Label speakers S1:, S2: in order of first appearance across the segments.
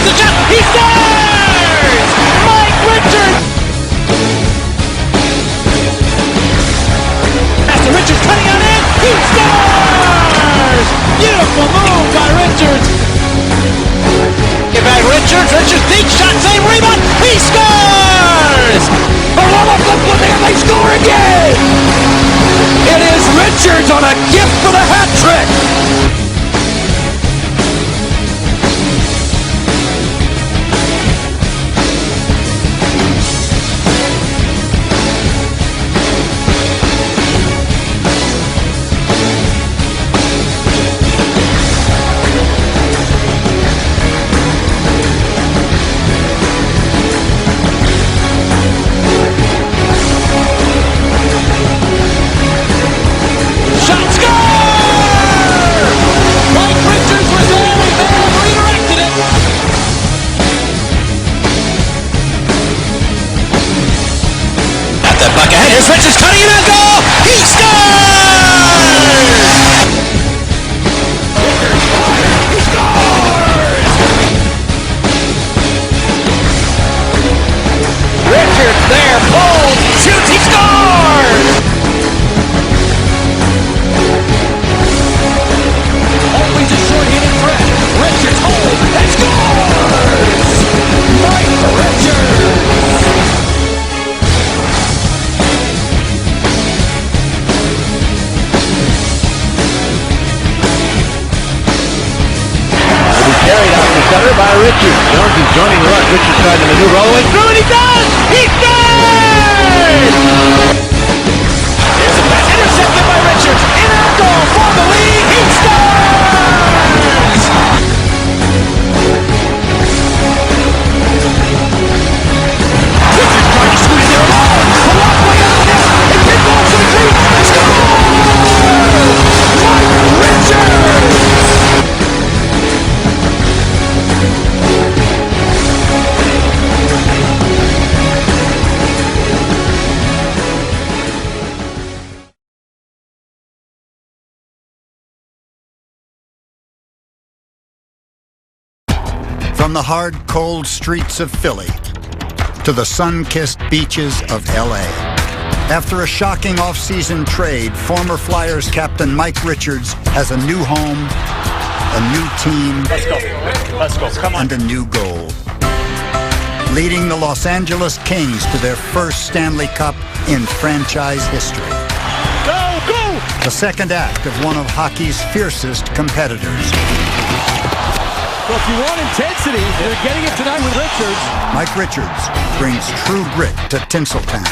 S1: Richards the shot. He scores! Mike Richards! Master Richards cutting on in. He scores! Beautiful move by Richards. Get back Richards. Richards deep shot. Same rebound. He scores! Barlow flip there. They score again! It is Richards on a gift for the hat trick! Here's Richards cutting in and goal! He scores! He scores! Richards there, pulls, shoots, he scores! Always a short-handed threat. Richards holds and scores! Mike Richards!
S2: Carried out the center by Richards. Jones is joining the rush. Richards trying to maneuver all the way through, and he does! He scores! Here's a pass intercepted by Richards. In and goal for the lead. He scores! Richards trying to squeeze there alone. The walkway out of this. It did go to the crease. He scores! Mike Richards!
S3: From the hard, cold streets of Philly to the sun-kissed beaches of L.A. After a shocking off-season trade, former Flyers captain Mike Richards has a new home, a new team,
S4: Let's go. Come on.
S3: and a new goal. Leading the Los Angeles Kings to their first Stanley Cup in franchise history.
S4: Go, go!
S3: The second act of one of hockey's fiercest competitors.
S1: So if you want intensity, you're getting it tonight with Richards.
S3: Mike Richards brings true grit to Tinseltown.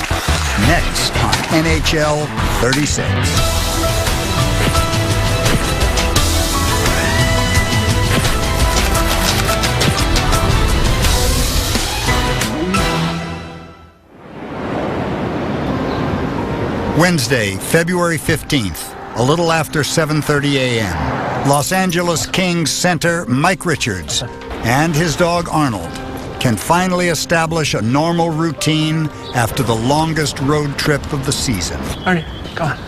S3: Next on NHL 36. Wednesday, February 15th, a little after 7:30 a.m. Los Angeles Kings center Mike Richards and his dog Arnold can finally establish a normal routine after the longest road trip of the season.
S4: Arnie, come on.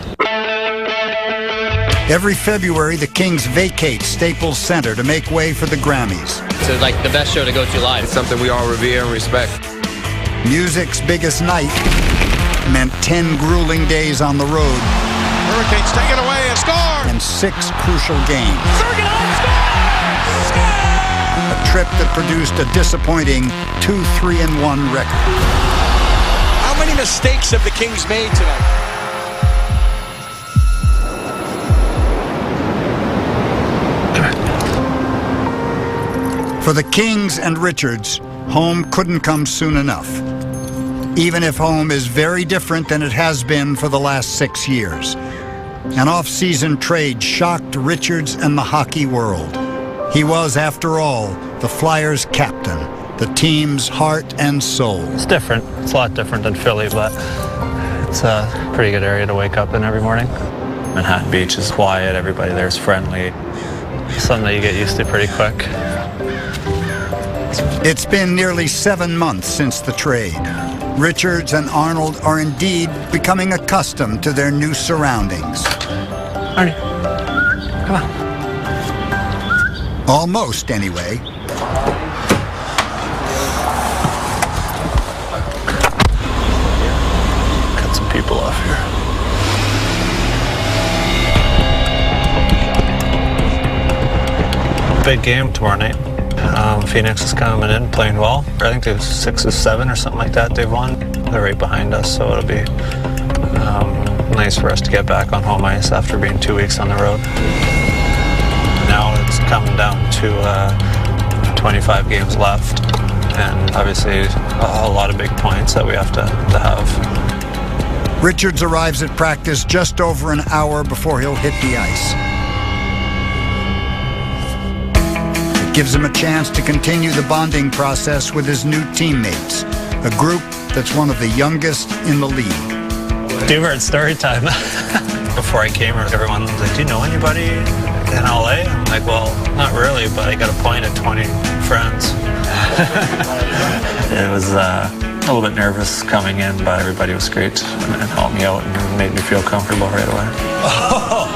S3: Every February, the Kings vacate Staples Center to make way for the Grammys.
S5: So it's like the best show to go to live.
S6: It's something we all revere and respect.
S3: Music's biggest night meant 10 grueling days on the road.
S7: Hurricanes take it away and score!
S3: And 6 crucial games.
S1: Sergenov scores!
S3: A trip that produced a disappointing 2-3-1 record.
S7: How many mistakes have the Kings made tonight?
S3: For the Kings and Richards, home couldn't come soon enough. Even if home is very different than it has been for the last 6 years. An off-season trade shocked Richards and the hockey world. He was, after all, the Flyers' captain, the team's heart and soul.
S4: It's different. It's a lot different than Philly, but it's a pretty good area to wake up in every morning. Manhattan Beach is quiet. Everybody there is friendly. Something that you get used to pretty quick.
S3: It's been nearly 7 months since the trade. Richards and Arnold are indeed becoming accustomed to their new surroundings.
S4: Arnie, come on.
S3: Almost, anyway.
S4: pull off here. Big game tomorrow night. Phoenix is coming in, playing well. I think they've 6 or 7 or something like that they've won. They're right behind us, so it'll be nice for us to get back on home ice after being 2 weeks on the road. Now it's coming down to 25 games left, and obviously a lot of big points that we have to have.
S3: Richards arrives at practice just over an hour before he'll hit the ice. It gives him a chance to continue the bonding process with his new teammates, a group that's one of the youngest in the league.
S4: Dubert story time. Before I came here, everyone was like, do you know anybody in LA? I'm like, well, not really, but I got a point at 20 friends. It was a little bit nervous coming in, but everybody was great and helped me out and made me feel comfortable right away. Oh,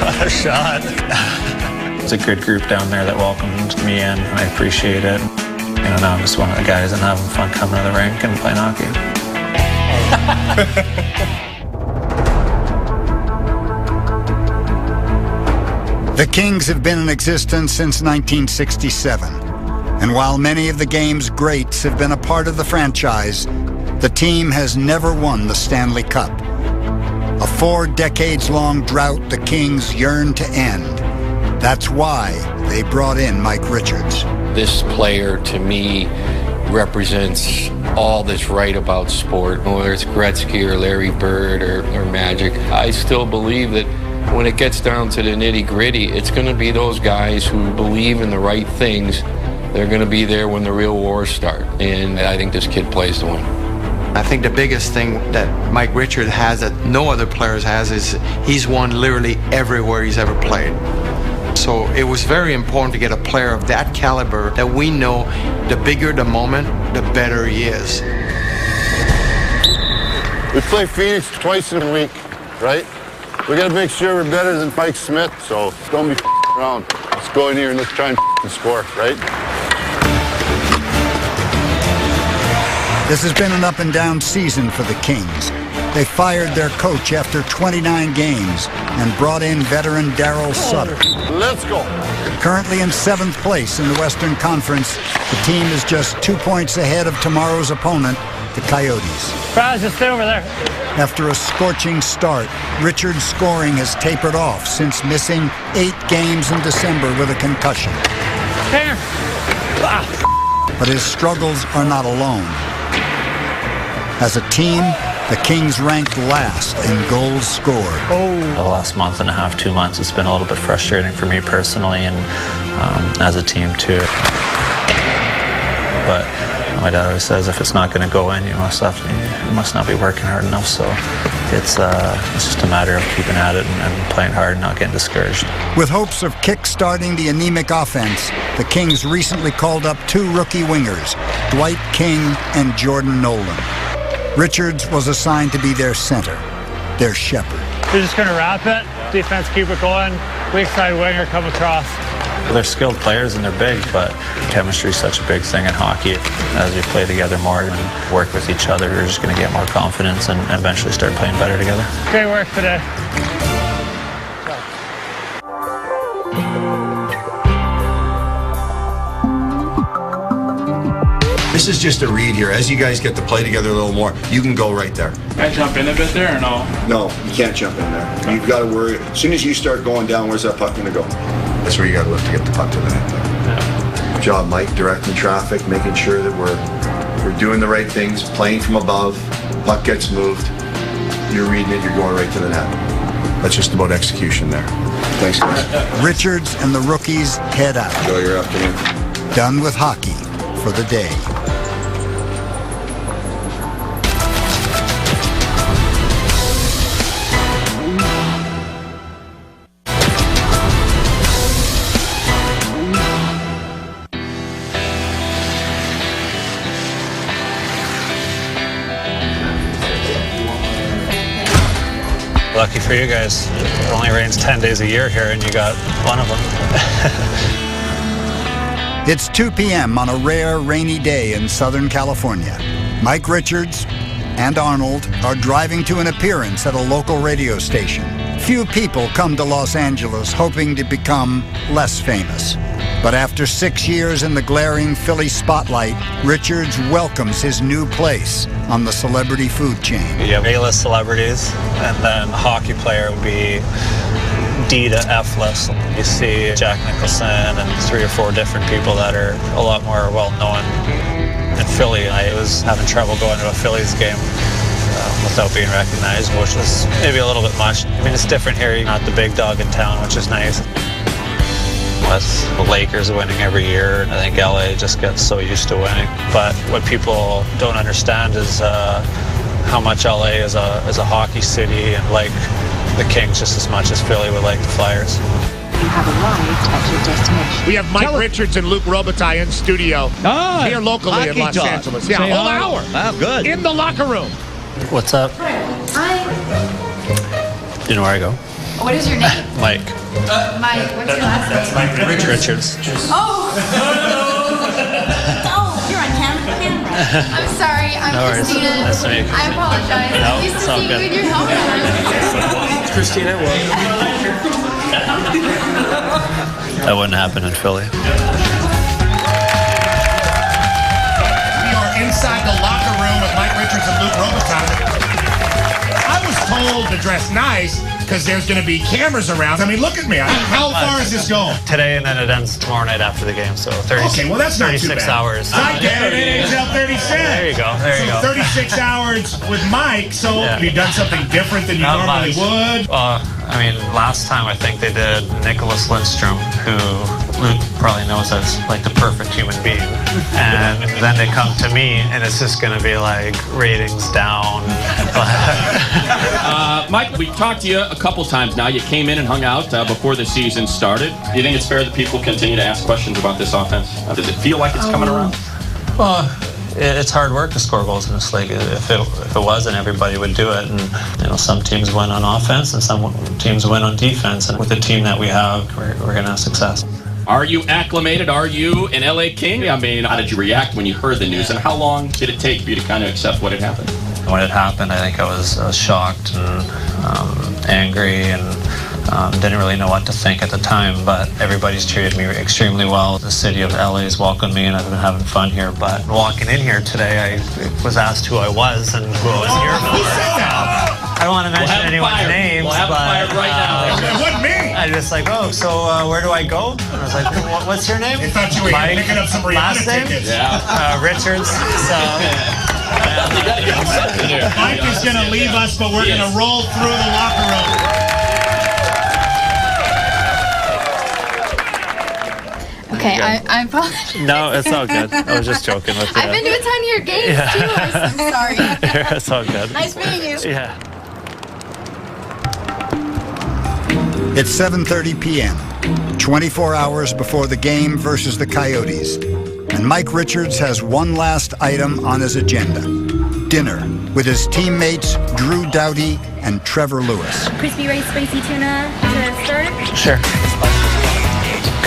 S4: what a shot. It's a good group down there that welcomed me in, and I appreciate it. And now I'm just one of the guys and having fun coming to the rink and playing hockey.
S3: The Kings have been in existence since 1967, and while many of the game's greats have been a part of the franchise, the team has never won the Stanley Cup. A 4 decades-long drought the Kings yearn to end. That's why they brought in Mike Richards.
S8: This player, to me, represents all that's right about sport, whether it's Gretzky or Larry Bird or Magic. I still believe that when it gets down to the nitty-gritty, it's going to be those guys who believe in the right things. They're going to be there when the real wars start, and I think this kid plays to win.
S9: I think the biggest thing that Mike Richards has that no other players has is he's won literally everywhere he's ever played. So it was very important to get a player of that caliber that we know the bigger the moment, the better he is.
S10: We play Phoenix twice in a week, right? We got to make sure we're better than Mike Smith, so don't be around. Let's go in here and let's try and score, right?
S3: This has been an up-and-down season for the Kings. They fired their coach after 29 games and brought in veteran Darryl Sutter.
S10: Let's go.
S3: Currently in 7th place in the Western Conference, the team is just 2 points ahead of tomorrow's opponent, the Coyotes.
S4: Braz, just stay over there.
S3: After a scorching start, Richards' scoring has tapered off since missing 8 games in December with a concussion.
S4: Here.
S3: But his struggles are not alone. As a team, the Kings ranked last in goals scored.
S4: The last month and a half, 2 months, it's been a little bit frustrating for me personally and as a team too. But my dad always says if it's not going to go in, you must not be working hard enough. So it's just a matter of keeping at it and playing hard and not getting discouraged.
S3: With hopes of kick-starting the anemic offense, the Kings recently called up 2 rookie wingers, Dwight King and Jordan Nolan. Richards was assigned to be their center, their shepherd.
S11: They're just going to wrap it, defense keep it going, weak side winger come across.
S4: They're skilled players and they're big, but chemistry is such a big thing in hockey. As we play together more and work with each other, we're just going to get more confidence and eventually start playing better together.
S11: Great work today.
S12: This is just a read here. As you guys get to play together a little more, you can go right there.
S11: Can I jump in a bit there or no?
S12: No, you can't jump in there. You've got to worry. As soon as you start going down, where's that puck going to go? That's where you got to look to get the puck to the net. Yeah. Good job, Mike, directing traffic, making sure that we're doing the right things, playing from above. Puck gets moved. You're reading it. You're going right to the net. That's just about execution there. Thanks, guys.
S3: Richards and the rookies head out.
S12: Enjoy your afternoon.
S3: Done with hockey for the day.
S4: Lucky for you guys, it only rains 10 days a year here and you got one of them.
S3: It's 2 p.m. on a rare rainy day in Southern California. Mike Richards, and Arnold are driving to an appearance at a local radio station. Few people come to Los Angeles hoping to become less famous. But after 6 years in the glaring Philly spotlight, Richards welcomes his new place on the celebrity food chain.
S4: You have A-list celebrities, and then a hockey player would be D to F-list. You see Jack Nicholson and 3 or 4 different people that are a lot more well-known. In Philly, I was having trouble going to a Phillies game without being recognized, which was maybe a little bit much. I mean, it's different here. You're not the big dog in town, which is nice. With the Lakers winning every year, I think LA just gets so used to winning. But what people don't understand is how much LA is a hockey city and like the Kings just as much as Philly would like the Flyers.
S13: You have arrived at your destination.
S14: We have Mike Richards and Luke Robitaille in studio here locally in Los Angeles. Yeah, a whole hour.
S2: Wow, good.
S14: In the locker room.
S4: What's up?
S15: Hi.
S4: You know where I go?
S15: What is your name?
S4: Mike.
S15: Mike. What's your last name?
S4: That's Mike Richards.
S15: Oh. Oh, you're on camera. I'm sorry. I'm
S4: No worries.
S15: Christina.
S4: Nice to meet you.
S15: I apologize.
S4: No,
S15: I'm used
S4: it's
S15: to
S4: all
S15: seeing you
S4: good.
S15: in your helmet.
S4: It's Christina. That wouldn't happen in Philly.
S14: We are inside the locker room with Mike Richards and Luke Robitaille. I was told to dress nice because there's going to be cameras around. I mean, look at me. How far is this going?
S4: Today, and then it ends tomorrow night after the game, so 36,
S14: Okay, well, that's not too
S4: 36
S14: bad.
S4: hours.
S14: I get it. It ends up 36.
S4: There you go. There you go.
S14: 36 hours with Mike. So
S4: Yeah.
S14: have you done something different than you
S4: Not
S14: normally
S4: much.
S14: would?
S4: I mean, last time I think they did Nicholas Lindstrom, who Luke probably knows as like the perfect human being. And then they come to me, and it's just going to be like ratings down.
S16: Mike, we talked to you a couple times now. You came in and hung out before the season started. Do you think it's fair that people continue to ask questions about this offense? Does it feel like it's coming around?
S4: Well, it's hard work to score goals in this league. If it wasn't, everybody would do it. And some teams win on offense, and some teams win on defense. And with the team that we have, we're going to have success.
S16: Are you acclimated? Are you an LA King? I mean, how did you react when you heard the news, and how long did it take for you to kind of accept what had happened?
S4: When it happened, I think I was shocked and angry and didn't really know what to think at the time, but everybody's treated me extremely well. The city of LA's welcomed me, and I've been having fun here. But walking in here today, I was asked who I was and who I was here for. I don't want to mention anyone's names,
S16: We'll have
S4: but
S16: fired right now.
S14: It wasn't me.
S4: I just like, so where do I go? And I was like, what's your name?
S14: I thought you were
S4: Mike,
S14: picking up some
S4: last
S14: Rihanna
S4: name?
S14: tickets.
S16: Yeah.
S4: Richards. So.
S14: Mike is going to leave us, but we're going to roll through the locker room.
S15: Okay, I apologize.
S4: No, it's all good. I was just joking with you.
S15: I've been to a ton of your games too. I'm sorry.
S4: It's all good.
S15: Nice meeting you.
S4: Yeah.
S3: It's 7:30 p.m., 24 hours before the game versus the Coyotes. And Mike Richards has one last item on his agenda: dinner with his teammates Drew Doughty and Trevor Lewis.
S15: Crispy rice, spicy tuna to start.
S4: Sure.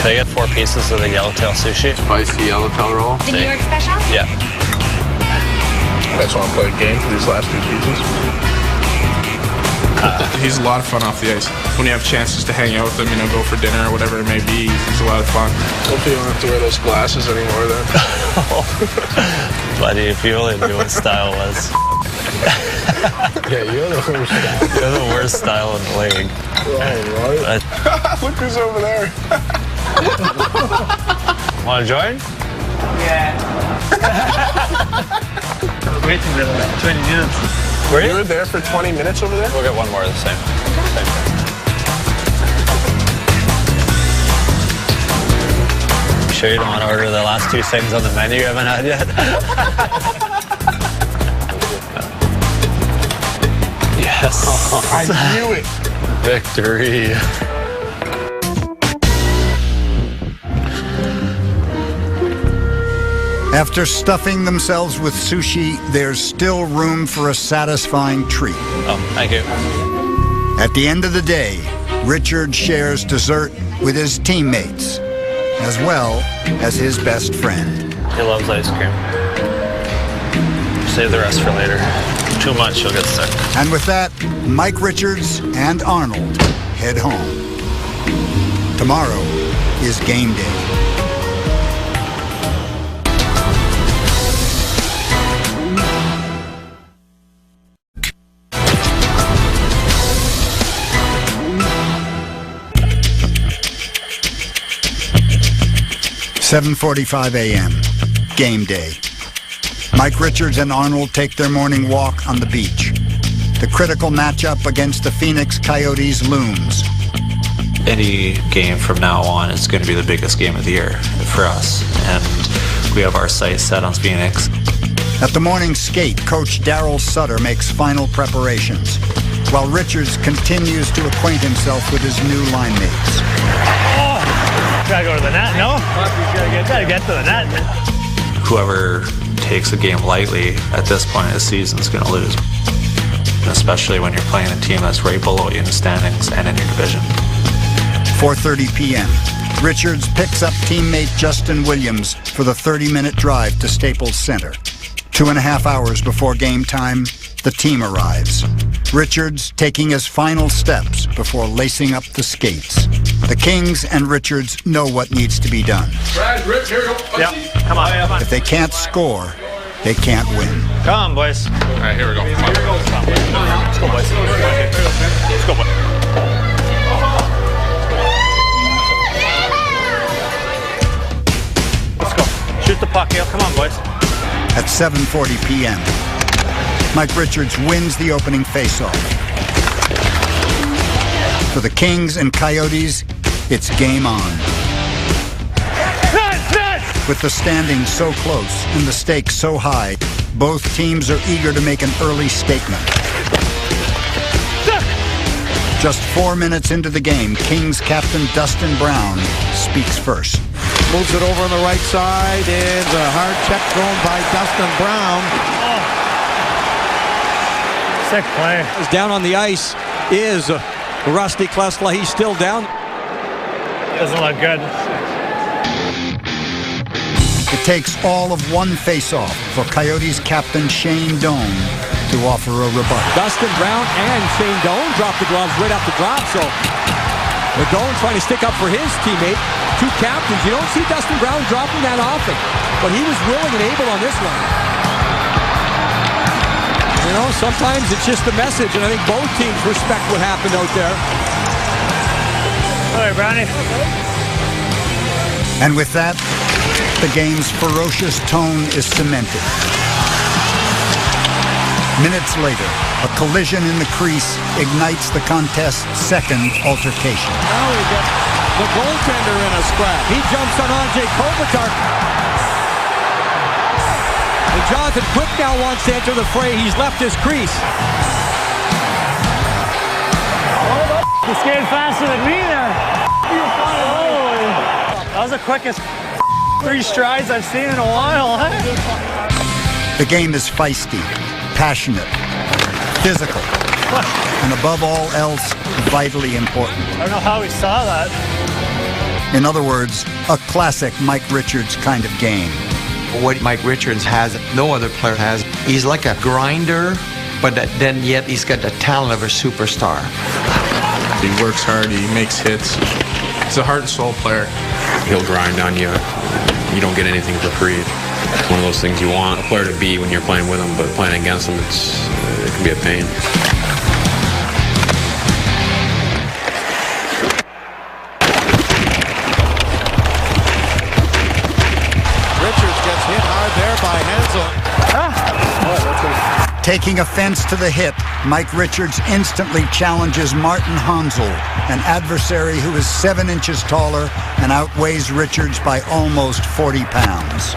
S4: Could I get 4 pieces of the yellowtail sushi?
S8: Spicy yellowtail roll.
S15: The New York special?
S4: Yeah.
S17: You guys want to play a game for these last 2 pieces? He's a lot of fun off the ice. When you have chances to hang out with him, go for dinner or whatever it may be, he's a lot of fun. Hopefully you don't have to wear those glasses anymore then.
S4: Buddy, if you only knew what style was.
S17: Yeah, you're the worst style.
S4: You're the worst style in the league.
S17: Oh, right. Look who's over there.
S4: Want to join?
S11: Yeah. Waiting there like 20 minutes.
S17: Were you there for 20 minutes over there?
S4: We'll get one more of the same. You sure you don't want to order the last 2 things on the menu you haven't had yet? Yes.
S17: I knew it.
S4: Victory.
S3: After stuffing themselves with sushi, there's still room for a satisfying treat.
S4: Oh, thank you.
S3: At the end of the day, Richard shares dessert with his teammates, as well as his best friend.
S4: He loves ice cream. Save the rest for later. too much, you'll get sick.
S3: And with that, Mike Richards and Arnold head home. Tomorrow is game day. "7:45 a.m. Game day. Mike Richards and Arnold take their morning walk on the beach. The critical matchup against the Phoenix Coyotes looms.
S4: Any game from now on is going to be the biggest game of the year for us, and we have our sights set on Phoenix.
S3: At the morning skate, Coach Darryl Sutter makes final preparations, while Richards continues to acquaint himself with his new line mates.
S11: Oh, gotta go to the net, no? Gotta get to the net.
S4: Whoever takes a game lightly at this point of the season is going to lose, especially when you're playing a team that's right below you in the standings and in your division.
S3: 4:30 p.m. Richards picks up teammate Justin Williams for the 30-minute drive to Staples Center. 2.5 hours before game time, the team arrives. Richards taking his final steps before lacing up the skates. The Kings and Richards know what needs to be done.
S16: Brad, Rich, here we go.
S11: Yep, come on.
S3: If they can't score, they can't win.
S11: Come on, boys.
S17: All right, here we go.
S11: Let's go, boys. Let's go, boys. Let's go. Shoot the puck, Hale. Come on, boys.
S3: At 7:40 p.m., Mike Richards wins the opening faceoff. For the Kings and Coyotes, it's game on. With the standings so close and the stakes so high, both teams are eager to make an early statement. Just 4 minutes into the game, Kings captain Dustin Brown speaks first.
S2: Moves it over on the right side, and a hard check thrown by Dustin Brown.
S11: Sick play.
S2: Down on the ice is Rusty Klesla. He's still down.
S11: Doesn't look good.
S3: It takes all of one face-off for Coyotes captain Shane Doan to offer a rebuttal.
S2: Dustin Brown and Shane Doan dropped the gloves right off the drop, so Doan trying to stick up for his teammate. Two captains. You don't see Dustin Brown dropping that often, but he was willing and able on this one. You know, sometimes it's just a message, and I think both teams respect what happened out there.
S11: All right, Brownie.
S3: And with that, the game's ferocious tone is cemented. Minutes later, a collision in the crease ignites the contest's second altercation.
S2: Now we get the goaltender in a scrap. He jumps on Andrei Kopitar. And Jonathan Quick now wants to enter the fray. He's left his crease.
S11: You skated faster than me there. That was the quickest 3 strides I've seen in a while.
S3: The game is feisty, passionate, physical, and above all else, vitally important.
S11: I don't know how we saw that.
S3: In other words, a classic Mike Richards kind of game.
S9: What Mike Richards has, no other player has. He's like a grinder, but then yet he's got the talent of a superstar.
S17: He works hard, he makes hits. He's a heart and soul player.
S18: He'll grind on you. You don't get anything for free. It's one of those things you want a player to be when you're playing with him, but playing against him, it can be a pain.
S2: Richards gets hit hard there by Hensel.
S3: Taking offense to the hit, Mike Richards instantly challenges Martin Hansel, an adversary who is 7 inches taller and outweighs Richards by almost 40 pounds.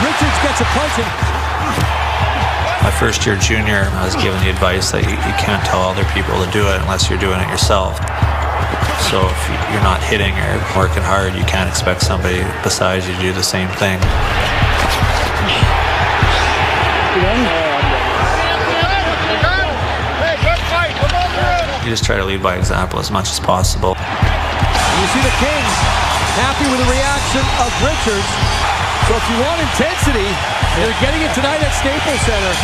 S2: Richards gets a punch in.
S4: My first year junior, I was given the advice that you can't tell other people to do it unless you're doing it yourself. So if you're not hitting or working hard, you can't expect somebody besides you to do the same thing. You just try to lead by example as much as possible.
S2: You see the Kings happy with the reaction of Richards. So if you want intensity, you're getting it tonight at Staples Center.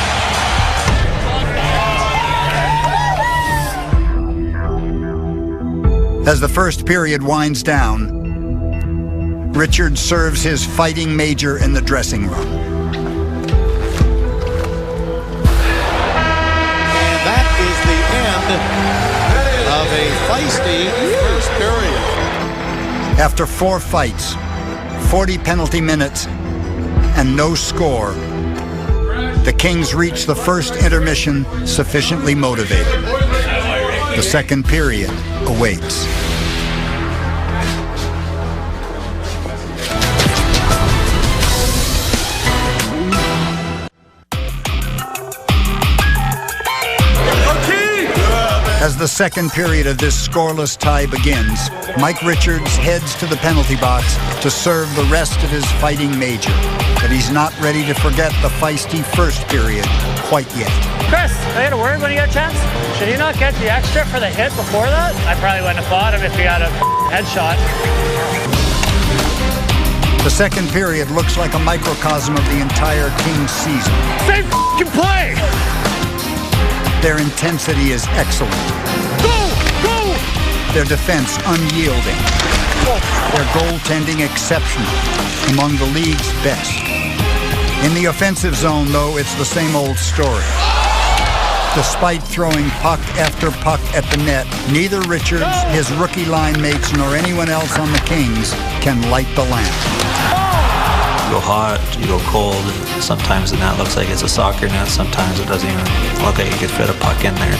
S3: As the first period winds down, Richards serves his fighting major in the dressing room.
S1: And that is the end of a feisty first period.
S3: After 4 fights, 40 penalty minutes, and no score, the Kings reach the first intermission sufficiently motivated. The second period awaits. As the second period of this scoreless tie begins, Mike Richards heads to the penalty box to serve the rest of his fighting major. But he's not ready to forget the feisty first period quite yet.
S11: Chris, I got a word when you got a chance? Should you not get the extra for the hit before that? I probably wouldn't have fought him if he had a headshot.
S3: The second period looks like a microcosm of the entire Kings season.
S11: Same play!
S3: Their intensity is excellent.
S11: Go! Go!
S3: Their defense unyielding. Their goaltending exceptional, among the league's best. In the offensive zone, though, it's the same old story. Despite throwing puck after puck at the net, neither Richards, his rookie line mates, nor anyone else on the Kings can light the lamp.
S4: You go hot, you go cold. Sometimes the net looks like it's a soccer net. Sometimes it doesn't even look like you could fit a puck in there.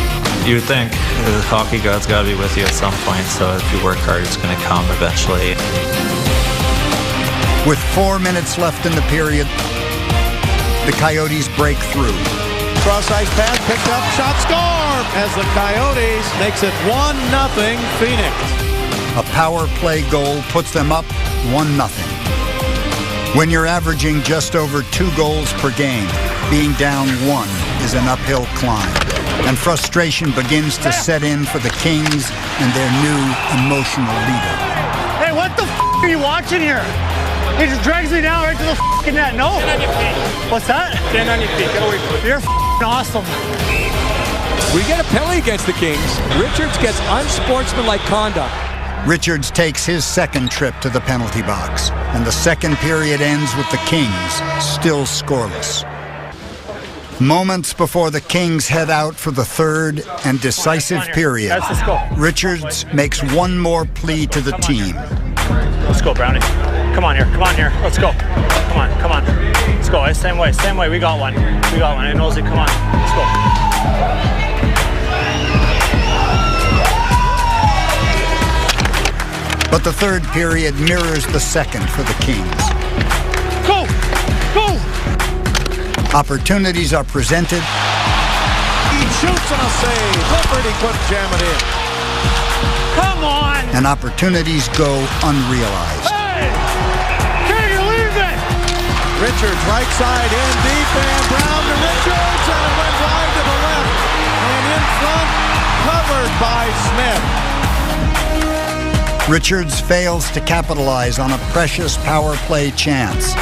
S4: You would think the hockey god's got to be with you at some point, so if you work hard, it's going to come eventually.
S3: With 4 minutes left in the period, the Coyotes break through.
S1: Cross-ice pass, picked up, shot, score! As the Coyotes makes it 1-0 Phoenix.
S3: A power play goal puts them up 1-0. When you're averaging just over 2 goals per game, being down 1 is an uphill climb. And frustration begins to set in for the Kings and their new emotional leader.
S11: Hey, what the are you watching here? He just drags me down right to the net. No. Stand on your feet. What's that?
S7: Stand on your feet. Get away from it.
S11: You're awesome.
S7: We get a penalty against the Kings. Richards gets unsportsmanlike conduct.
S3: Richards takes his second trip to the penalty box, and the second period ends with the Kings still scoreless. Moments before the Kings head out for the third and decisive period, Richards makes one more plea to the team.
S11: Let's go, Brownie. Come on here. Come on here. Let's go. Come on. Come on. Let's go. Same way. Same way. We got one. We got one. Hey, Nosey, come on. Let's go.
S3: But the third period mirrors the second for the Kings.
S11: Go! Go!
S3: Opportunities are presented.
S1: He shoots on a save. Clifford, he couldn't jam it in.
S11: Come on!
S3: And opportunities go unrealized.
S11: Hey! Can you leave it?
S1: Richards right side in deep and Brown to Richards and it went wide to the left. And in front, covered by Smith.
S3: Richards fails to capitalize on a precious power play chance.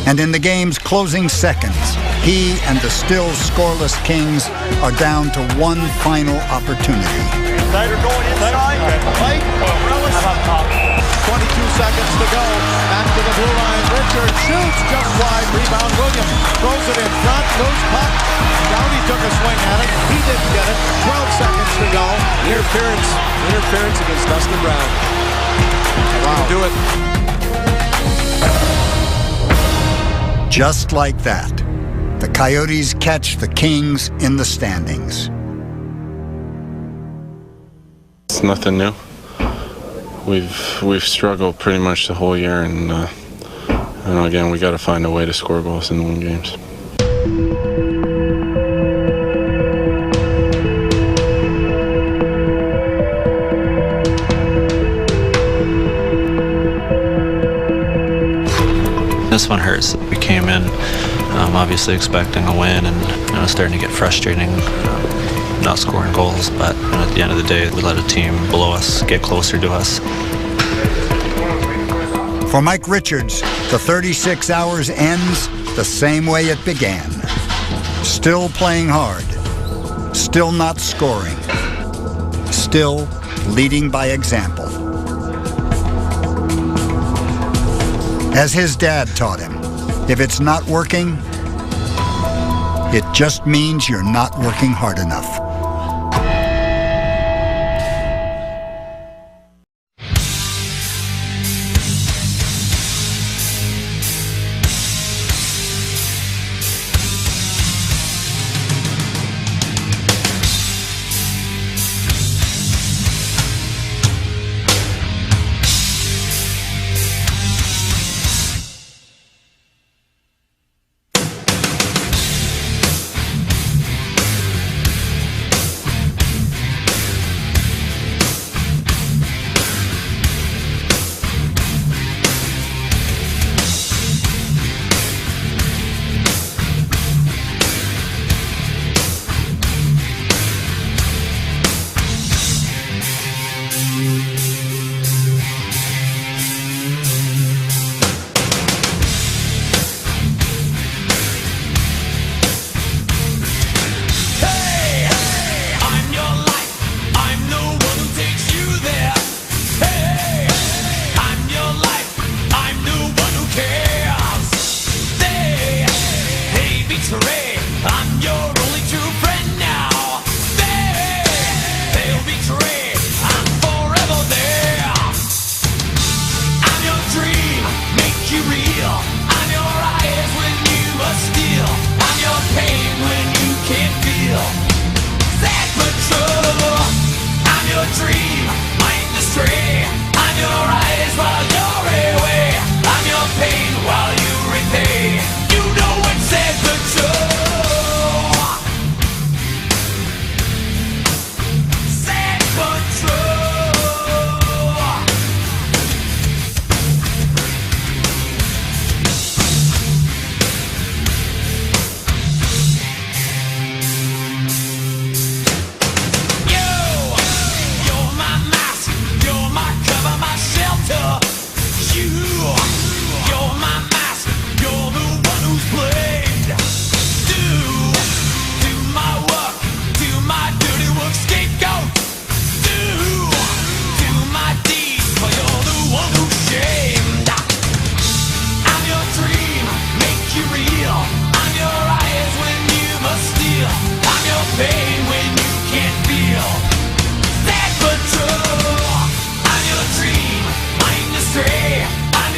S3: And in the game's closing seconds, he and the still scoreless Kings are down to one final opportunity.
S1: Inside or going inside. Mike, 22 seconds to go. Back to the blue line. Richards shoots just wide. Rebound Williams. Throws it in front. Loose puck. Downey took a swing at it. He didn't get it. 12 seconds to go.
S7: Interference against Dustin Brown.
S1: Wow.
S7: Do it.
S3: Just like that, the Coyotes catch the Kings in the standings.
S19: It's nothing new. We've struggled pretty much the whole year, and again, we got to find a way to score goals and win games.
S4: This one hurts. We came in obviously expecting a win and starting to get frustrating, not scoring goals, but at the end of the day, we let a team below us get closer to us.
S3: For Mike Richards, the 36 hours ends the same way it began. Still playing hard, still not scoring, still leading by example. As his dad taught him, if it's not working, it just means you're not working hard enough.
S20: I'm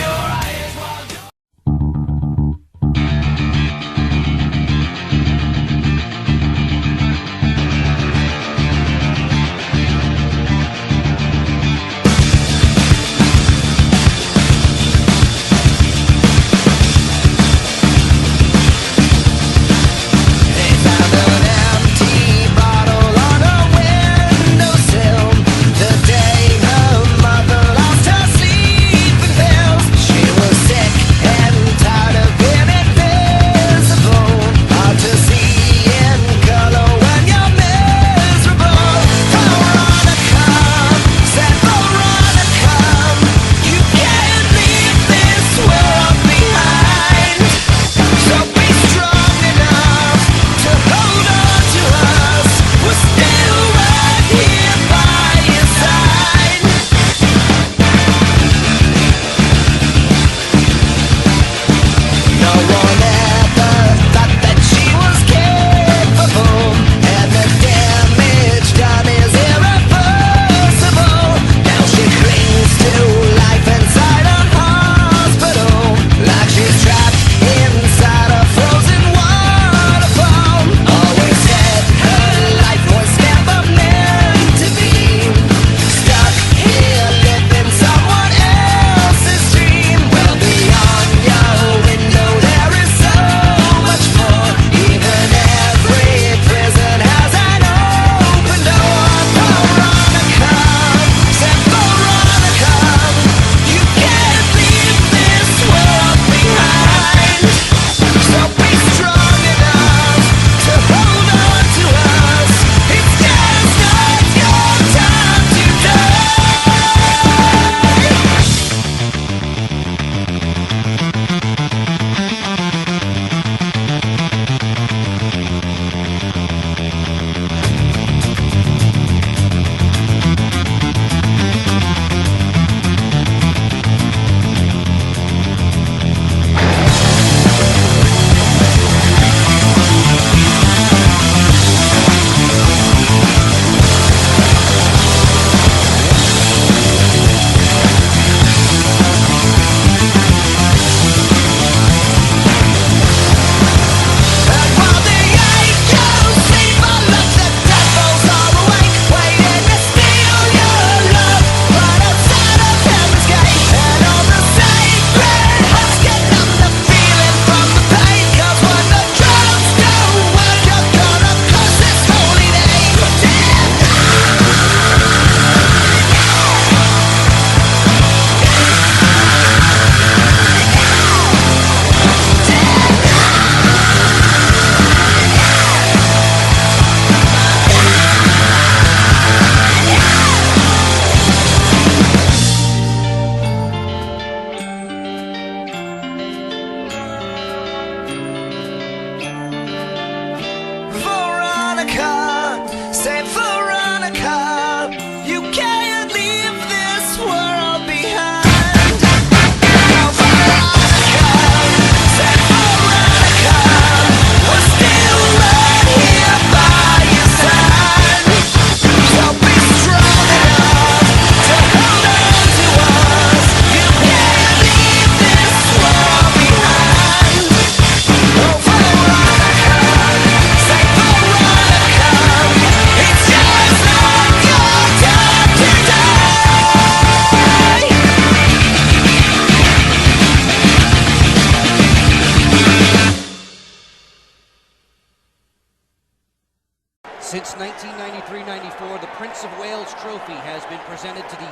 S20: Since 1993-94, the Prince of Wales Trophy has been presented to the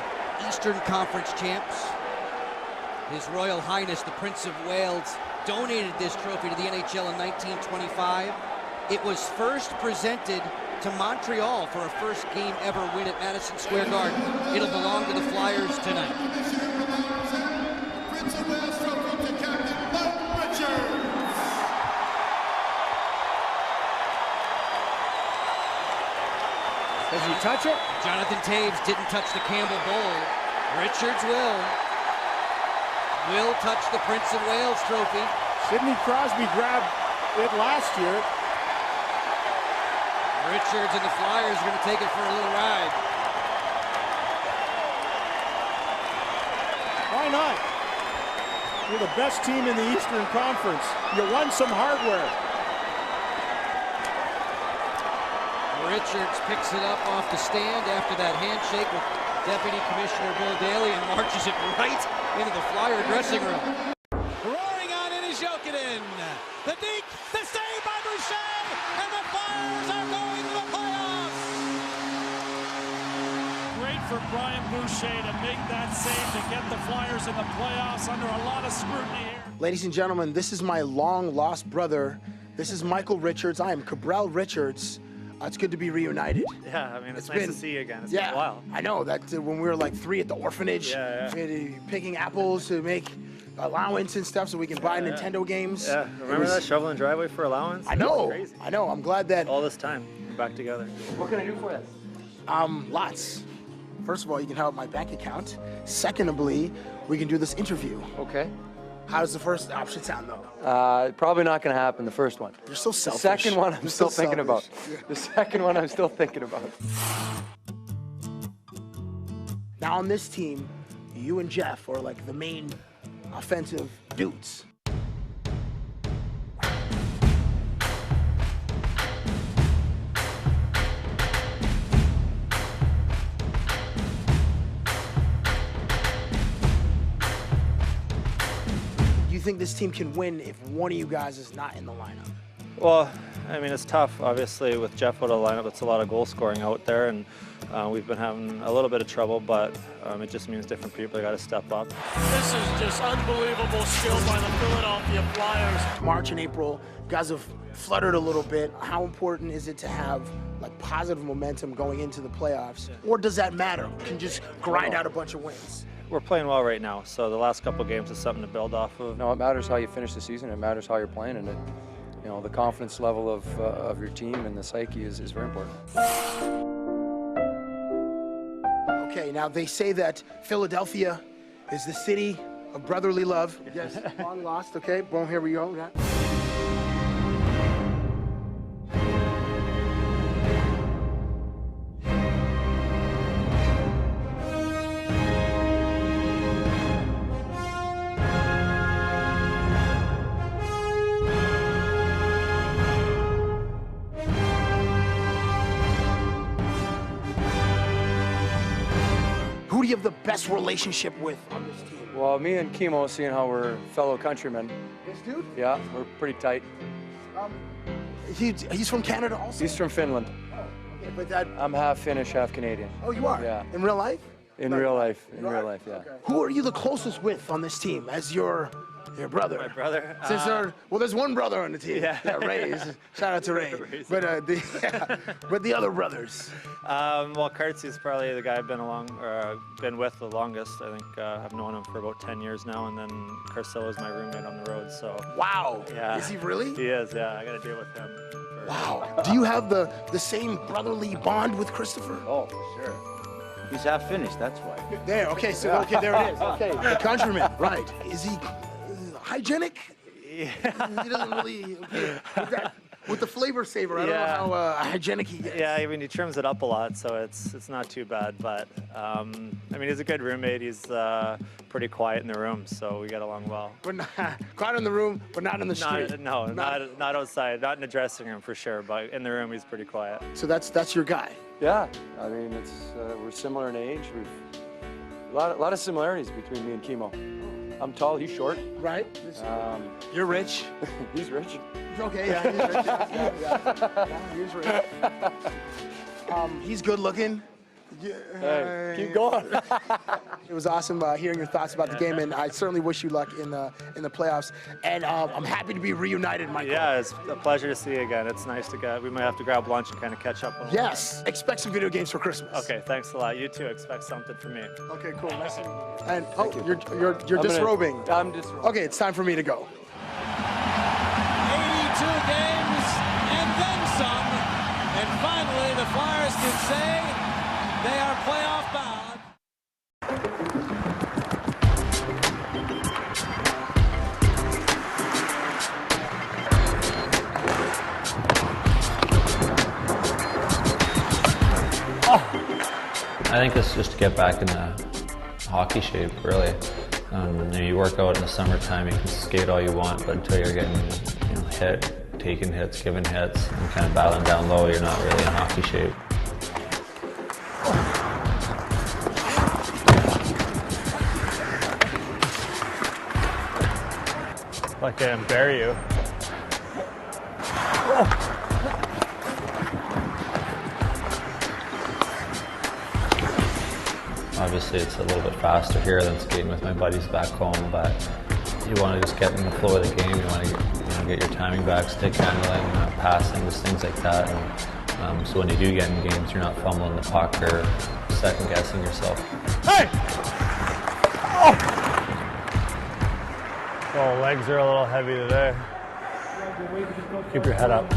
S20: Eastern Conference champs. His Royal Highness, the Prince of Wales, donated this trophy to the NHL in 1925. It was first presented to Montreal for a first game ever win at Madison Square Garden. It'll belong to the Flyers tonight.
S14: Prince of Wales Trophy to Captain Mike Richards.
S20: Does he touch it? Jonathan Taves didn't touch the Campbell Bowl. Richards will touch the Prince of Wales Trophy.
S21: Sidney Crosby grabbed it last year.
S20: Richards and the Flyers are going to take it for a little ride.
S21: Why not? You're the best team in the Eastern Conference. You won some hardware.
S20: Richards picks it up off the stand after that handshake with Deputy Commissioner Bill Daly and marches it right into the Flyer dressing room.
S1: Roaring on in is Jokinen. The deke, the save by Boucher, and the Flyers are going to the playoffs.
S22: Great for Brian Boucher to make that save to get the Flyers in the playoffs under a lot of scrutiny here.
S21: Ladies and gentlemen, this is my long-lost brother. This is Michael Richards. I am Cabral Richards. It's good to be reunited.
S4: Yeah, I mean, it's nice to see you again. It's
S21: been
S4: a while.
S21: I know that when we were like 3 at the orphanage, picking apples to make allowance and stuff so we can buy Nintendo games.
S4: Yeah, remember that shoveling driveway for allowance?
S21: I know.
S4: Crazy.
S21: I know. I'm glad that
S4: all this time we're back together.
S21: What can I do for you? Lots. First of all, you can help my bank account. Secondly, we can do this interview.
S23: Okay.
S21: How does the first option sound, though?
S23: Probably not going to happen, the first one.
S21: You're so selfish.
S23: The second one I'm still thinking about.
S21: Yeah.
S23: The second one I'm still thinking about.
S21: Now on this team, you and Jeff are like the main offensive dudes. Do you think this team can win if one of you guys is not in the lineup?
S4: Well, I mean, it's tough. Obviously, with Jeff out of the lineup, it's a lot of goal scoring out there, and we've been having a little bit of trouble, but it just means different people got to step up.
S22: This is just unbelievable skill by the Philadelphia Flyers.
S21: March and April, you guys have fluttered a little bit. How important is it to have like positive momentum going into the playoffs? Or does that matter? You can just grind out a bunch of wins.
S4: We're playing well right now, so the last couple of games is something to build off of.
S23: No, it matters how you finish the season. It matters how you're playing, and the confidence level of your team and the psyche is very important.
S21: Okay, now they say that Philadelphia is the city of brotherly love. Yes, long lost. Okay, boom, here we go. Yeah. Who do you have the best relationship with on this team?
S23: Well, me and Kimo, seeing how we're fellow countrymen.
S21: This dude?
S23: Yeah, we're pretty tight.
S21: He's from Canada also?
S23: He's from Finland.
S21: Oh, okay, but that...
S23: I'm half Finnish, half Canadian.
S21: Oh, you are?
S23: Yeah.
S21: In real life?
S23: In real life, yeah.
S21: Okay. Who are you the closest with on this team as your brother?
S4: My brother?
S21: Since there's one brother on the team.
S4: Yeah.
S21: Ray. Shout out to Ray. But the other brothers.
S4: Well, Kurtzy's probably the guy I've been with the longest. I think I've known him for about 10 years now, and then Carcilla's my roommate on the road. So.
S21: Wow.
S4: Yeah.
S21: Is he really?
S4: He is. Yeah. I got to deal with him.
S21: Wow. Do you have the same brotherly bond with Christopher?
S23: Oh, for sure. He's half Finnish, that's why.
S21: There. Okay. So there it is. Okay. The countryman. Right. Is he hygienic?
S4: Yeah.
S21: He doesn't really with the flavor saver. I don't know how hygienic he gets.
S4: Yeah, I mean he trims it up a lot, so it's not too bad. But I mean he's a good roommate. He's pretty quiet in the room, so we get along well.
S21: But not quiet in the room, but not in the street.
S4: Not outside, not in the dressing room for sure. But in the room he's pretty quiet.
S21: So that's your guy.
S23: Yeah, I mean we're similar in age. We've a lot of similarities between me and Kimo. I'm tall, he's short.
S21: Right. You're rich.
S23: He's rich.
S21: Okay, yeah, he's rich. Yeah, he's rich. He's good looking.
S23: Hey, keep going.
S21: It was awesome hearing your thoughts about the game, and I certainly wish you luck in the playoffs. And I'm happy to be reunited, Michael.
S11: Yeah, it's a pleasure to see you again. It's nice to we might have to grab lunch and kind of catch up.
S21: Yes, expect some video games for Christmas.
S11: Okay, thanks a lot. You too. Expect something from me.
S21: Okay, cool. Nice to meet you. And you're disrobing.
S23: I'm disrobing.
S21: Okay, it's time for me to go.
S22: 82 games and then some. And finally, the Flyers can say they are playoff bound.
S4: I think it's just to get back in the hockey shape, really. You work out in the summertime, you can skate all you want, but until you're getting hit, taking hits, giving hits, and kind of battling down low, you're not really in hockey shape.
S11: Like I bury you.
S4: Obviously, it's a little bit faster here than skating with my buddies back home, but you want to just get in the flow of the game. You want to get your timing back, stick handling, passing, just things like that. And, so when you do get in games, you're not fumbling the puck or second guessing yourself.
S11: Hey! Oh, legs are a little heavy today. Keep your head up.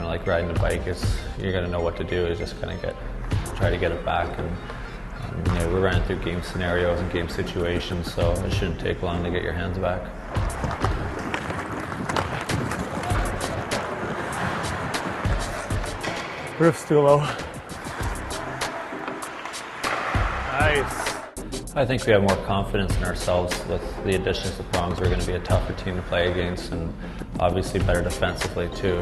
S4: Like riding a bike, you're gonna know what to do. Is just kind of try to get it back, and we're running through game scenarios and game situations, so it shouldn't take long to get your hands back.
S11: Roof's too low. Nice.
S4: I think we have more confidence in ourselves with the additions to Prongs. We're going to be a tougher team to play against, and obviously better defensively too.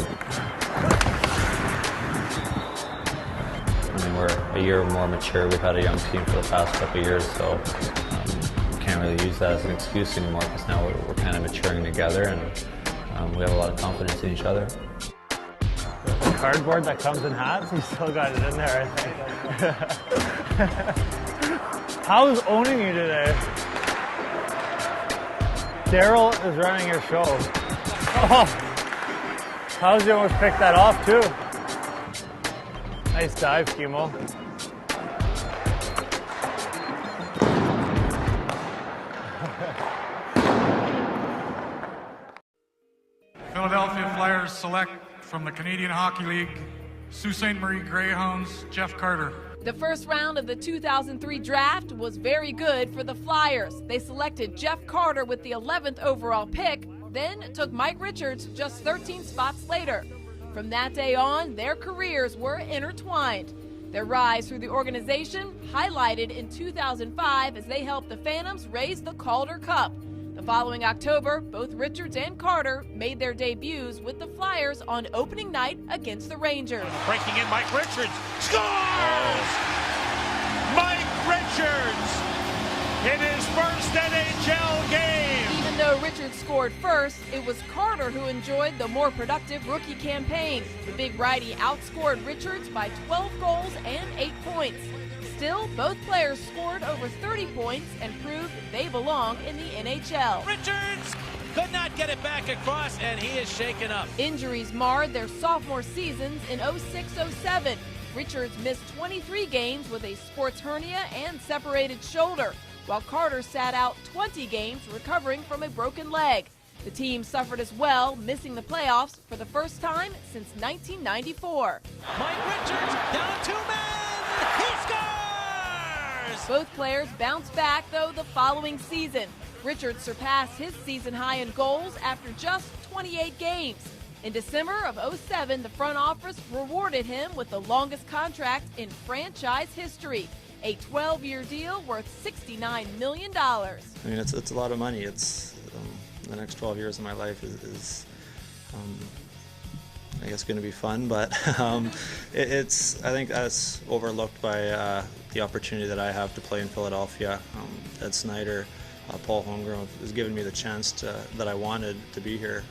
S4: I mean, we're a year more mature. We've had a young team for the past couple of years, so we can't really use that as an excuse anymore, because now we're kind of maturing together, and we have a lot of confidence in each other.
S11: The cardboard that comes in hats, you still got it in there, I think. How's owning you today? Daryl is running your show. Oh, how's you almost picked that off too? Nice dive, Kimo.
S5: Philadelphia Flyers select from the Canadian Hockey League, Sault Ste. Marie Greyhounds, Jeff Carter.
S6: The first round of the 2003 draft was very good for the Flyers. They selected Jeff Carter with the 11th overall pick, then took Mike Richards just 13 spots later. From that day on, their careers were intertwined. Their rise through the organization highlighted in 2005 as they helped the Phantoms raise the Calder Cup. The following October, both Richards and Carter made their debuts with the Flyers on opening night against the Rangers.
S22: Breaking in, Mike Richards scores! Mike Richards in his first NHL game!
S6: Even though Richards scored first, it was Carter who enjoyed the more productive rookie campaign. The big righty outscored Richards by 12 goals and 8 points. Still, both players scored over 30 points and proved they belong in the NHL.
S22: Richards could not get it back across, and he is shaken up.
S6: Injuries marred their sophomore seasons in 06-07. Richards missed 23 games with a sports hernia and separated shoulder, while Carter sat out 20 games recovering from a broken leg. The team suffered as well, missing the playoffs for the first time since 1994.
S22: Mike Richards down 2 men! He scores!
S6: Both players bounced back, though, the following season. Richards surpassed his season high in goals after just 28 games. In December of 07, the front office rewarded him with the longest contract in franchise history, a 12-year deal worth $69 million.
S4: I mean, it's a lot of money. It's the next 12 years of my life is I guess, going to be fun, but I think that's overlooked by the opportunity that I have to play in Philadelphia. Ed Snyder Paul Holmgren has given me the chance that I wanted to be here,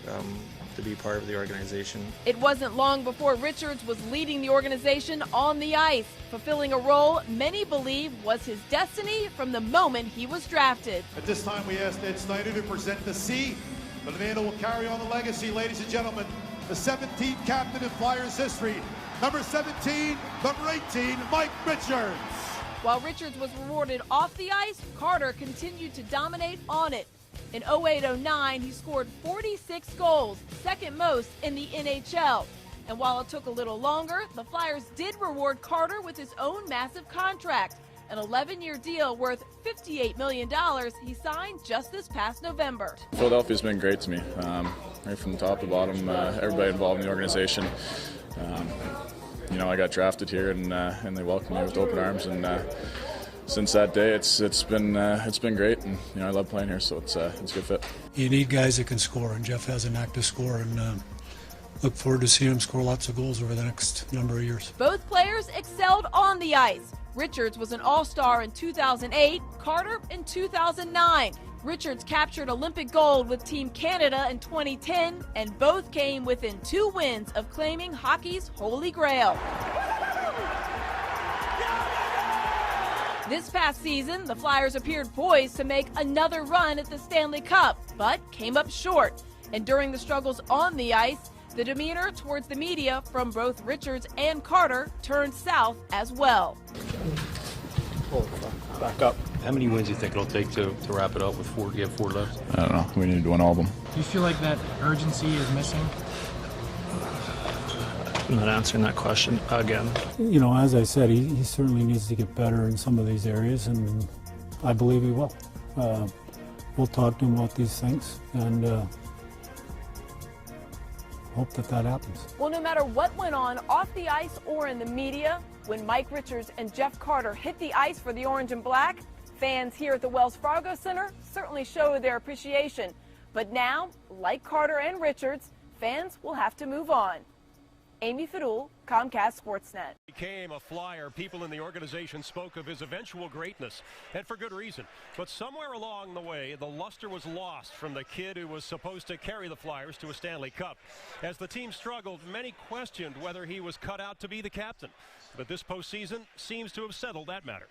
S4: to be part of the organization.
S6: It wasn't long before Richards was leading the organization on the ice, fulfilling a role many believe was his destiny from the moment he was drafted.
S10: At this time, we ask Ed Snyder to present the C. The man who will carry on the legacy, ladies and gentlemen, the 17th captain in Flyers history, number 17, number 18, Mike Richards.
S6: While Richards was rewarded off the ice, Carter continued to dominate on it. In 08-09, he scored 46 goals, second most in the NHL. And while it took a little longer, the Flyers did reward Carter with his own massive contract, an 11-year deal worth $58 million he signed just this past November.
S12: Philadelphia's been great to me, right from top to bottom, everybody involved in the organization. You know, I got drafted here, and they welcomed me with open arms, and since that day, it's been great, and you know, I love playing here, so it's a good fit.
S13: You need guys that can score, and Jeff has an active score, and look forward to seeing him score lots of goals over the next number of years.
S6: Both players excelled on the ice. Richards was an All-Star in 2008, Carter in 2009. Richards captured Olympic gold with Team Canada in 2010, and both came within 2 wins of claiming hockey's Holy Grail. This past season, the Flyers appeared poised to make another run at the Stanley Cup, but came up short. And during the struggles on the ice, the demeanor towards the media from both Richards and Carter turned south as well.
S24: Back up. How many wins do you think it'll take to wrap it up with 4? You have 4 left.
S12: I don't know. We need to win all of them.
S25: Do you feel like that urgency is missing?
S4: I'm not answering that question again.
S13: You know, as I said, he certainly needs to get better in some of these areas, and I believe he will. We'll talk to him about these things, and hope that happens.
S6: Well, no matter what went on off the ice or in the media, when Mike Richards and Jeff Carter hit the ice for the Orange and Black, fans here at the Wells Fargo Center certainly showed their appreciation. But now, like Carter and Richards, fans will have to move on. Amy Fadul, Comcast Sportsnet.
S26: Became a Flyer. People in the organization spoke of his eventual greatness, and for good reason. But somewhere along the way, the luster was lost from the kid who was supposed to carry the Flyers to a Stanley Cup. As the team struggled, many questioned whether he was cut out to be the captain. But this postseason seems to have settled that matter.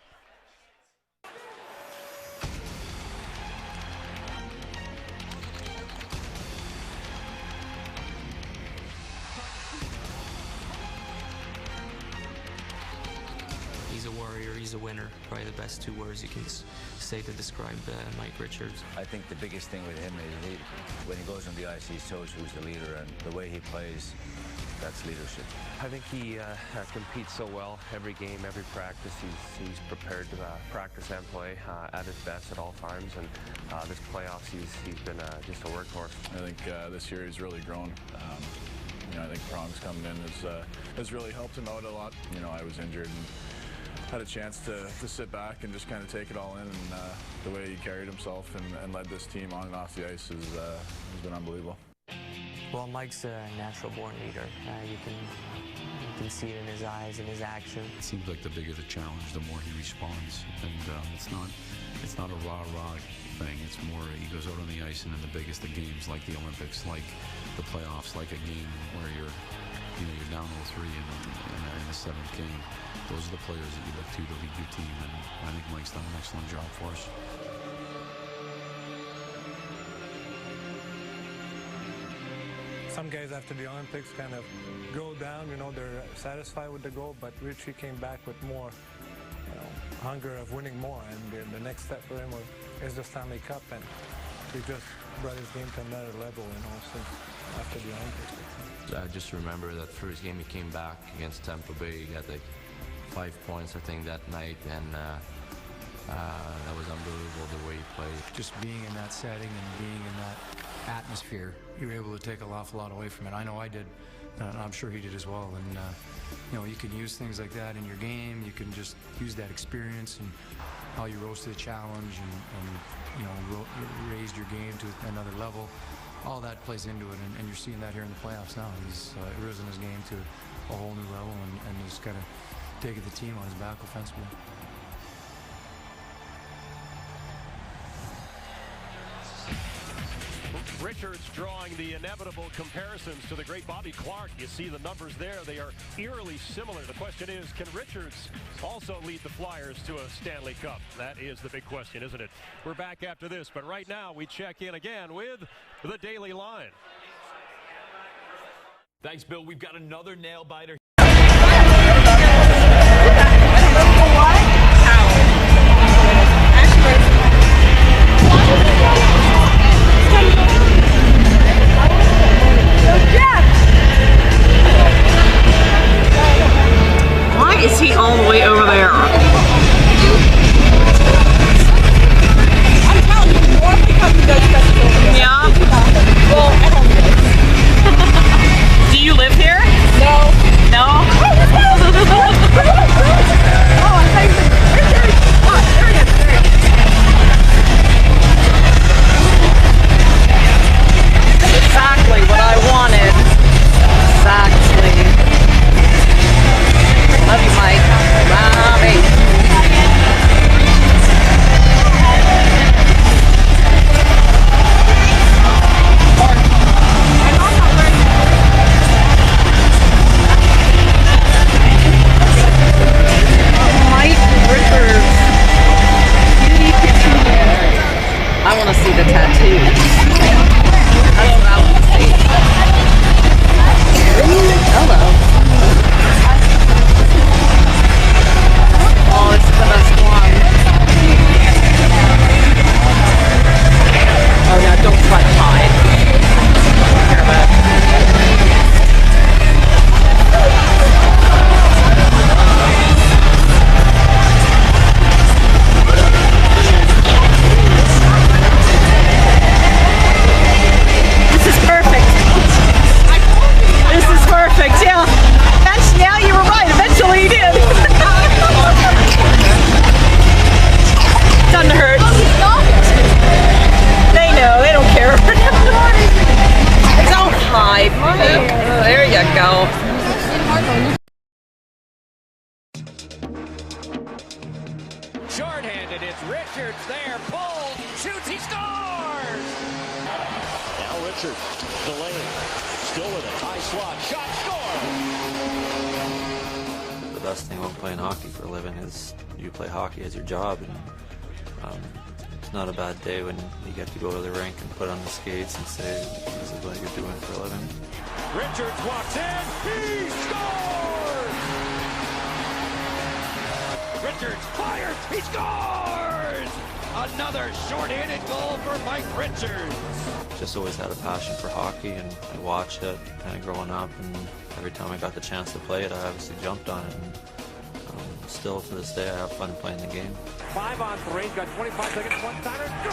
S27: He's a warrior, he's a winner. Probably the best 2 words you can say to describe Mike Richards.
S28: I think the biggest thing with him is when he goes on the ice, he shows who's the leader, and the way he plays, that's leadership.
S29: I think he competes so well every game, every practice. He's prepared to practice and play at his best at all times, and this playoffs he's been just a workhorse.
S12: I think this year he's really grown. You know, I think Prong's coming in has really helped him out a lot. You know, I was injured and had a chance to sit back and just kind of take it all in, and the way he carried himself and led this team on and off the ice has been unbelievable.
S27: Well, Mike's a natural-born leader. You can see it in his eyes and his action.
S30: It seems like the bigger the challenge, the more he responds, and it's not a rah-rah thing. It's more he goes out on the ice, and in the biggest of games, like the Olympics, like the playoffs, like a game where you're down 0-3 in the 7th game. Those are the players that you look to lead your team, and I think Mike's done an excellent job for us.
S31: Some guys after the Olympics kind of go down, you know, they're satisfied with the goal, but Richie came back with more, hunger of winning more, and the next step for him is the Stanley Cup, and he just brought his game to another level, since after the Olympics.
S27: I just remember that first game he came back against Tampa Bay. He had like 5 points, I think, that night, and that was unbelievable the way he played.
S32: Just being in that setting and being in that atmosphere, you're able to take an awful lot away from it. I know I did, and I'm sure he did as well. And you can use things like that in your game. You can just use that experience and how you rose to the challenge and raised your game to another level. All that plays into it, and you're seeing that here in the playoffs now. He's risen his game to a whole new level, and he's kind of taken the team on his back offensively.
S26: Richards drawing the inevitable comparisons to the great Bobby Clark. You see the numbers there. They are eerily similar. The question is, can Richards also lead the Flyers to a Stanley Cup? That is the big question, isn't it? We're back after this, but right now we check in again with the Daily Line.
S2: Thanks, Bill. We've got another nail-biter.
S3: Why is he all the way over there? I'm telling you, the more we come to those festivals. Yeah. Well, I don't know. Do you live here? No. No? Oh, let's go! Oh, I think Richard. Oh, there he is. There he is. Exactly what I wanted. Exactly. Love you, Mike. Mommy. Mike Richards. I want to see the tattoos. That's what I want to see. Hello. Oh, it's the best one. Oh yeah, don't sweat hide. Take care of it. This is perfect. This is perfect, yeah. Yeah, you were right. Eventually you did. Doesn't hurt. They know. They don't care. Don't hide. There you go.
S22: Short-handed, it's Richards there, pulls, shoots, he scores!
S26: Now Richards, delaying, still with it, high slot, shot, score!
S4: The best thing about playing hockey for a living is you play hockey as your job, and it's not a bad day when you get to go to the rink and put on the skates and say, this is what you're doing for a living.
S26: Richards walks in, he scores! Richards fires, he scores! Another short-handed goal for Mike Richards.
S4: Just always had a passion for hockey, and I watched it kind of growing up, and every time I got the chance to play it, I obviously jumped on it. And still to this day, I have fun playing the game.
S22: 5 on 3, he's got 25 seconds, one-timer, go!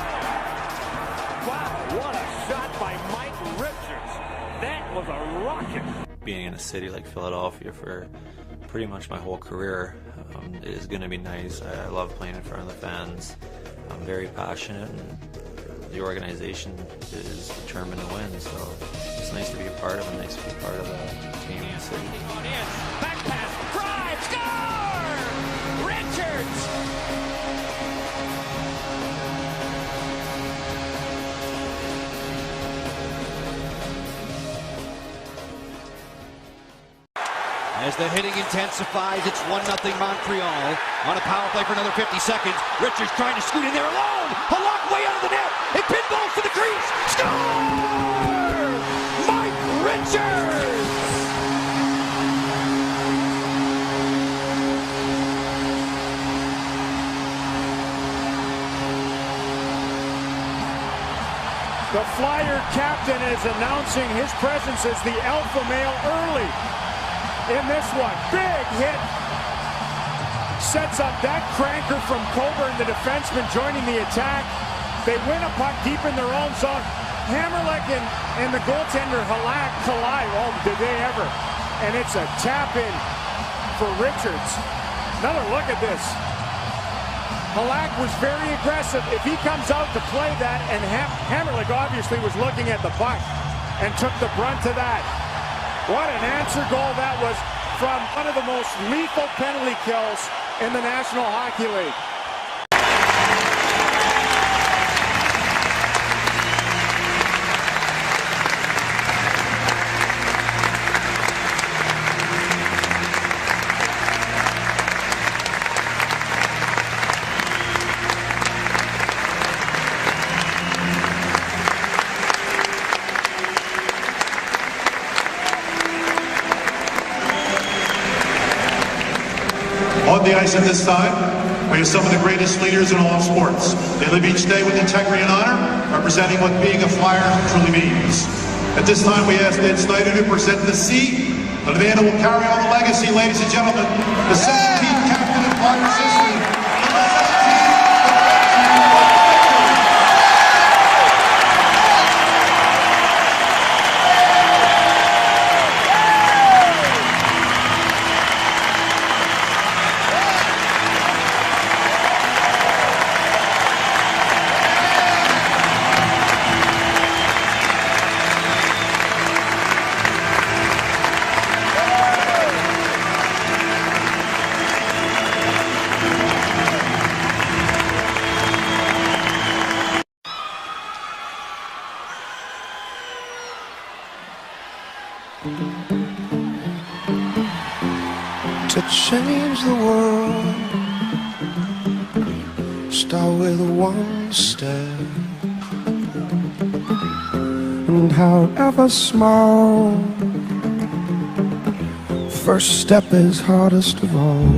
S22: Wow, what a shot by Mike Richards. That was a rocket.
S4: Being in a city like Philadelphia for pretty much my whole career, it is going to be nice. I love playing in front of the fans. I'm very passionate, and the organization is determined to win, so it's nice to be a part of, and nice to be part of a team in the city.
S22: Back pass, drive, score! Richards!
S1: As the hitting intensifies, it's 1-0 Montreal. On a power play for another 50 seconds. Richards trying to scoot in there alone. Halak way out of the net. It pinballs to the crease. Score! Mike Richards!
S7: The Flyer captain is announcing his presence as the alpha male early. In this one, big hit, sets up that cranker from Coburn, the defenseman joining the attack. They win a puck deep in their own zone. Hammerlick and the goaltender Halak collide. Oh, did they ever? And it's a tap in for Richards. Another look at this. Halak was very aggressive. If he comes out to play that, and Hammerlick obviously was looking at the puck and took the brunt of that. What an answer goal that was from one of the most lethal penalty kills in the National Hockey League.
S10: ice at this time, we have some of the greatest leaders in all of sports. They live each day with integrity and honor, representing what being a Flyer truly means. At this time, we ask Ed Snyder to present the C, the man who will carry on the legacy, ladies and gentlemen, the 17th captain in Flyers history, number 17,
S8: to change the world, start with one step, and however small, first step is hardest of all.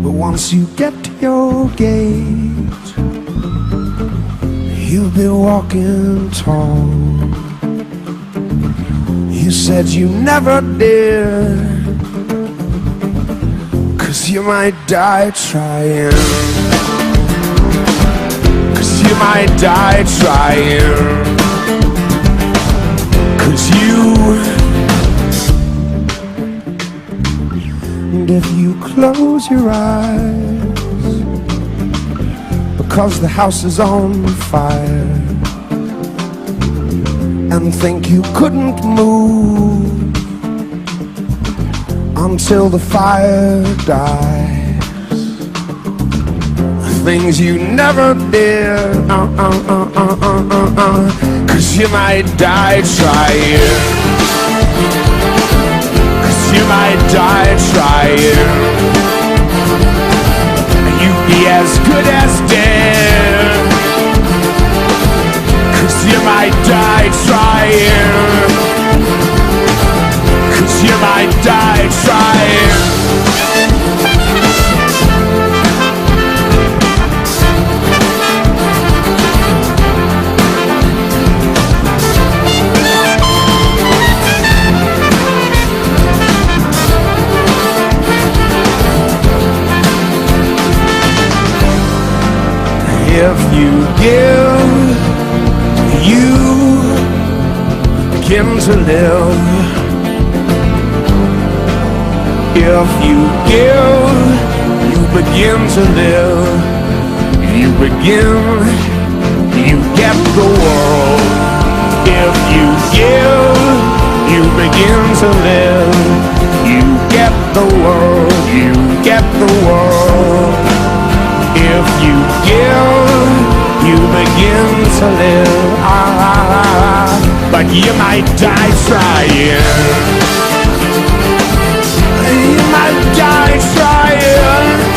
S8: But once you get to your gate, you'll be walking tall. You said you never did, 'cause you might die trying. 'Cause you might die trying. 'Cause and if you close your eyes, because the house is on fire, and think you couldn't move until the fire dies. Things you never did, 'cause you might die trying. 'Cause you might die trying. You'd be as good as dead. 'Cause you might die trying. 'Cause you might die trying. If you give, you begin to live. If you give, you begin to live. You begin, you get the world. If you give, you begin to live. You get the world, you get the world. If you give, you begin to live. But you might die trying. You might die trying.